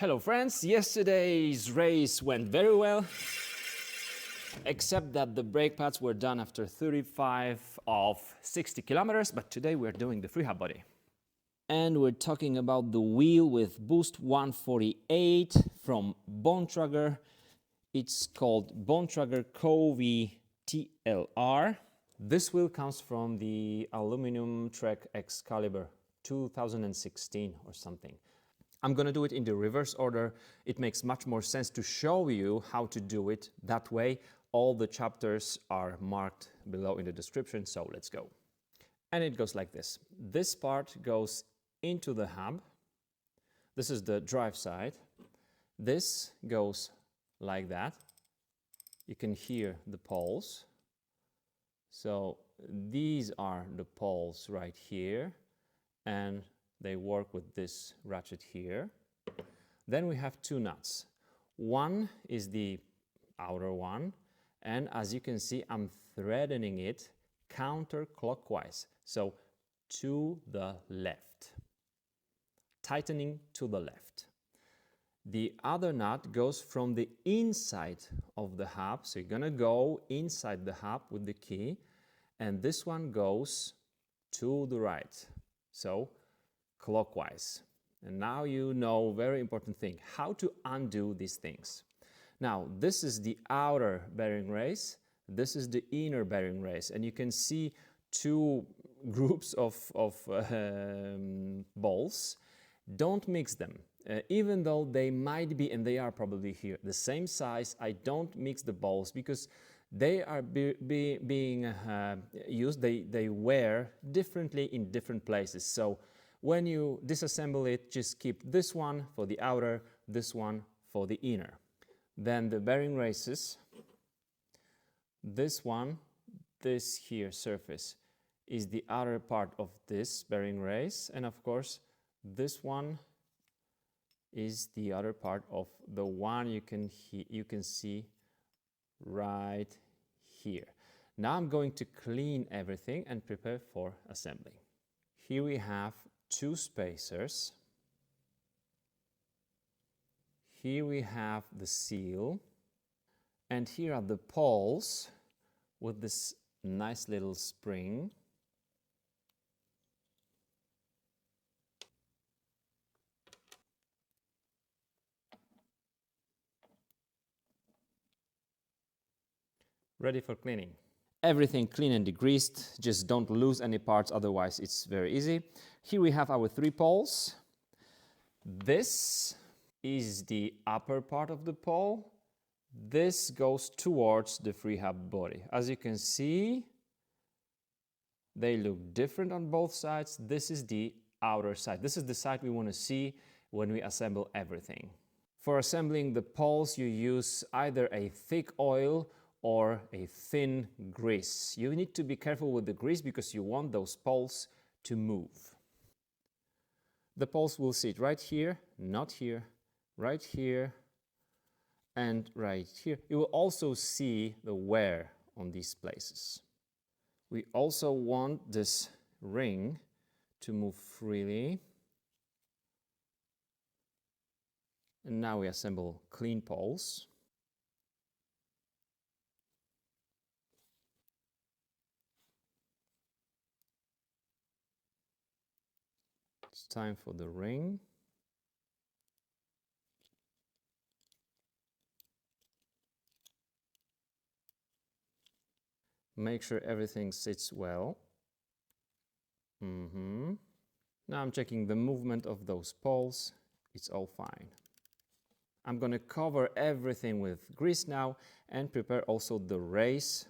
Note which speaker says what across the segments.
Speaker 1: Hello friends, yesterday's race went very well, except that the brake pads were done after 35 of 60 kilometers, but today we're doing the freehub body. And we're talking about the wheel with Boost 148 from Bontrager. It's called Bontrager Kovee TLR. This wheel comes from the Aluminum Trek Excalibur 2016 or something. I'm going to do it in the reverse order. It makes much more sense to show you how to do it that way. All the chapters are marked below in the description, so let's go. And it goes like this. This part goes into the hub. This is the drive side. This goes like that. You can hear the pawls. So these are the pawls right here, and they work with this ratchet here. Then we have two nuts. One is the outer one, and as you can see, I'm threading it counterclockwise, so to the left, tightening to the left. The other nut goes from the inside of the hub, so you're gonna go inside the hub with the key, and this one goes to the right, so clockwise. And now you know very important thing, how to undo these things. Now this is the outer bearing race, this is the inner bearing race, and you can see two groups of balls. Don't mix them. Even though they might be, and they are probably here, the same size, I don't mix the balls because they are being used, they wear differently in different places. So when you disassemble it, just keep this one for the outer, this one for the inner. Then the bearing races, this one, this here surface is the outer part of this bearing race, and of course this one is the other part of the one you can see right here. Now I'm going to clean everything and prepare for assembly. Here we have two spacers. Here we have the seal, and here are the pawls with this nice little spring. Ready for cleaning. Everything clean and degreased, just don't lose any parts, otherwise it's very easy. Here we have our three pawls. This is the upper part of the pawl. This goes towards the freehub body. As you can see, they look different on both sides. This is the outer side. This is the side we want to see when we assemble everything. For assembling the pawls, you use either a thick oil or a thin grease. You need to be careful with the grease because you want those pawls to move. The pawls will sit right here, not here, right here, and right here. You will also see the wear on these places. We also want this ring to move freely. And now we assemble clean pawls. It's time for the ring. Make sure everything sits well. Now I'm checking the movement of those pawls. It's all fine. I'm going to cover everything with grease now and prepare also the race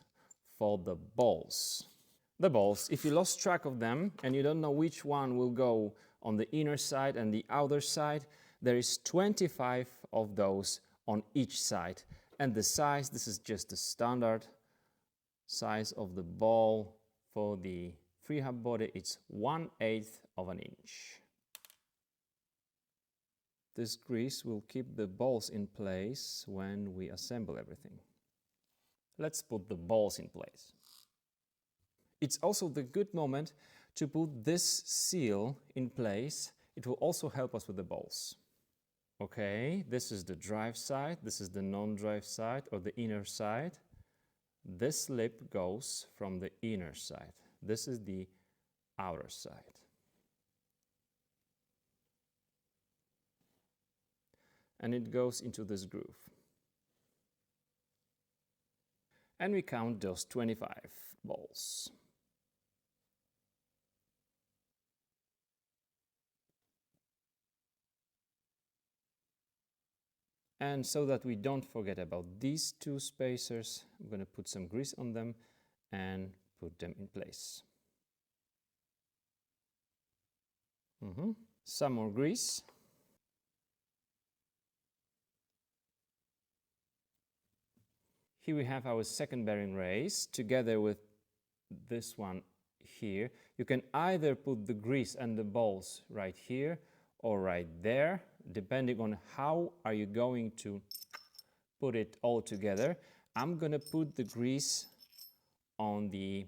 Speaker 1: for the balls. The balls, if you lost track of them and you don't know which one will go on the inner side and the outer side, there is 25 of those on each side. And the size, this is just the standard size of the ball for the freehub body. It's 1/8 of an inch. This grease will keep the balls in place when we assemble everything. Let's put the balls in place. It's also the good moment to put this seal in place. It will also help us with the balls. Okay, this is the drive side, this is the non-drive side or the inner side. This lip goes from the inner side. This is the outer side. And it goes into this groove. And we count those 25 balls. And so that we don't forget about these two spacers, I'm going to put some grease on them and put them in place. Some more grease. Here we have our second bearing race together with this one here. You can either put the grease and the balls right here or right there, depending on how are you going to put it all together. I'm going to put the grease on the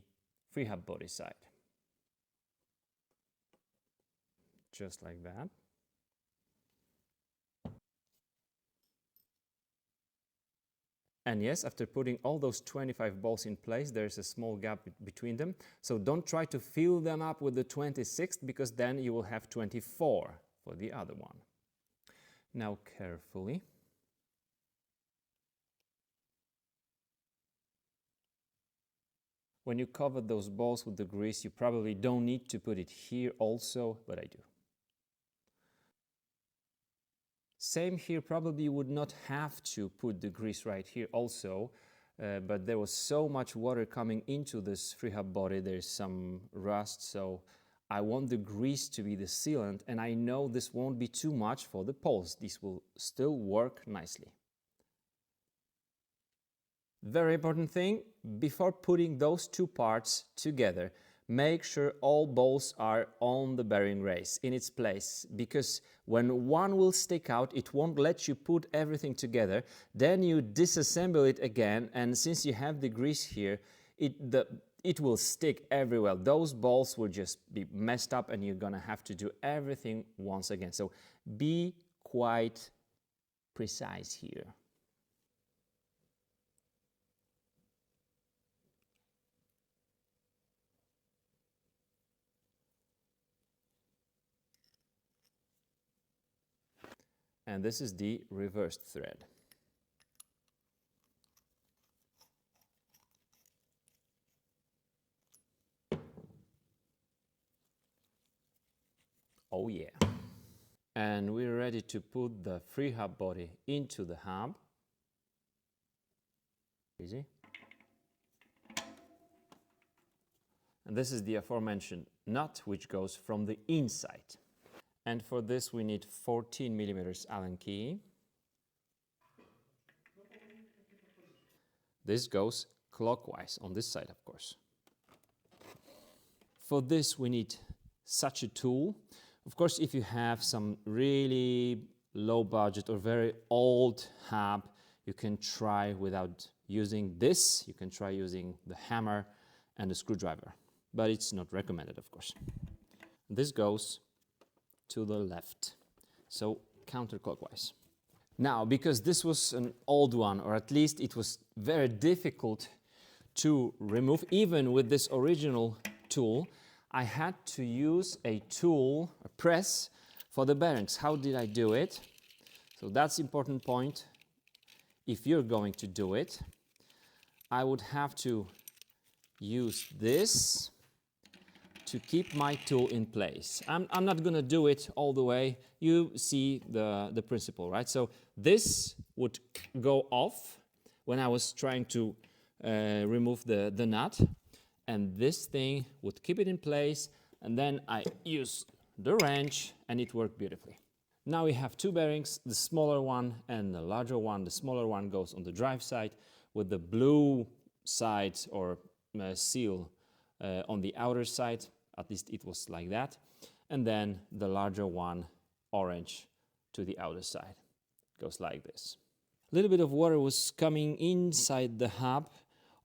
Speaker 1: freehub body side. Just like that. And yes, after putting all those 25 balls in place, there's a small gap between them. So don't try to fill them up with the 26th, because then you will have 24 for the other one. Now carefully. When you cover those balls with the grease, you probably don't need to put it here also, but I do. Same here, probably you would not have to put the grease right here also, but there was so much water coming into this freehub body, there's some rust, so I want the grease to be the sealant, and I know this won't be too much for the pawls. This will still work nicely. Very important thing, before putting those two parts together, make sure all balls are on the bearing race in its place, because when one will stick out, it won't let you put everything together. Then you disassemble it again, and since you have the grease here, it will stick everywhere. Those balls will just be messed up, and you're gonna have to do everything once again. So be quite precise here. And this is the reversed thread. Oh yeah. And we're ready to put the freehub body into the hub. Easy. And this is the aforementioned nut, which goes from the inside. And for this we need 14 millimeters Allen key. This goes clockwise on this side, of course. For this we need such a tool. Of course, if you have some really low budget or very old hub, you can try without using this. You can try using the hammer and the screwdriver, but it's not recommended, of course. This goes to the left, so counterclockwise. Now, because this was an old one, or at least it was very difficult to remove, even with this original tool, I had to use a tool, a press, for the bearings. How did I do it? So that's the important point. If you're going to do it, I would have to use this to keep my tool in place. I'm not going to do it all the way. You see the principle, right? So this would go off when I was trying to remove the nut, and this thing would keep it in place, and then I use the wrench and it worked beautifully. Now we have two bearings, the smaller one and the larger one. The smaller one goes on the drive side with the blue side or seal on the outer side. At least it was like that. And then the larger one, orange, to the outer side. Goes like this. A little bit of water was coming inside the hub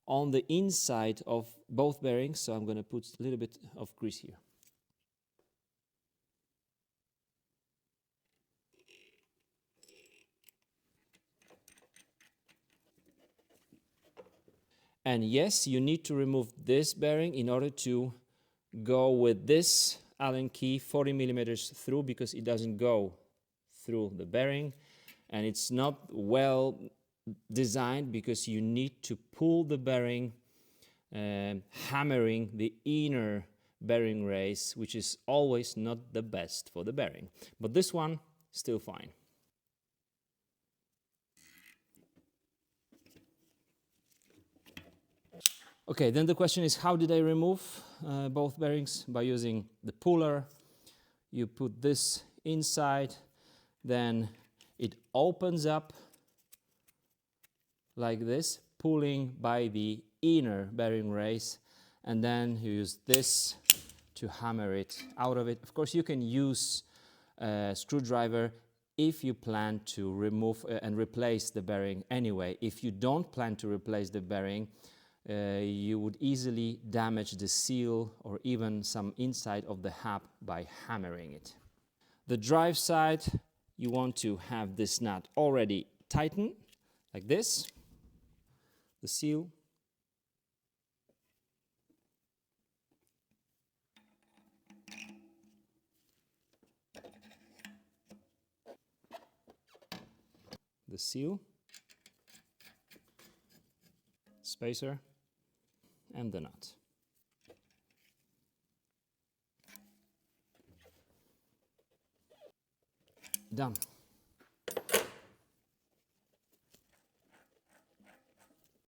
Speaker 1: on the inside of both bearings, so I'm going to put a little bit of grease here. And yes, you need to remove this bearing in order to go with this Allen key 40 millimeters through, because it doesn't go through the bearing, and it's not well designed because you need to pull the bearing, hammering the inner bearing race, which is always not the best for the bearing. But this one, still fine. Okay, then the question is, how did I remove both bearings? By using the puller. You put this inside, then it opens up like this, pulling by the inner bearing race, and then you use this to hammer it out of it. Of course, you can use a screwdriver if you plan to remove and replace the bearing anyway. If you don't plan to replace the bearing, you would easily damage the seal or even some inside of the hub by hammering it. The drive side, you want to have this nut already tightened, like this, the seal. The seal, spacer, and the nut. Done.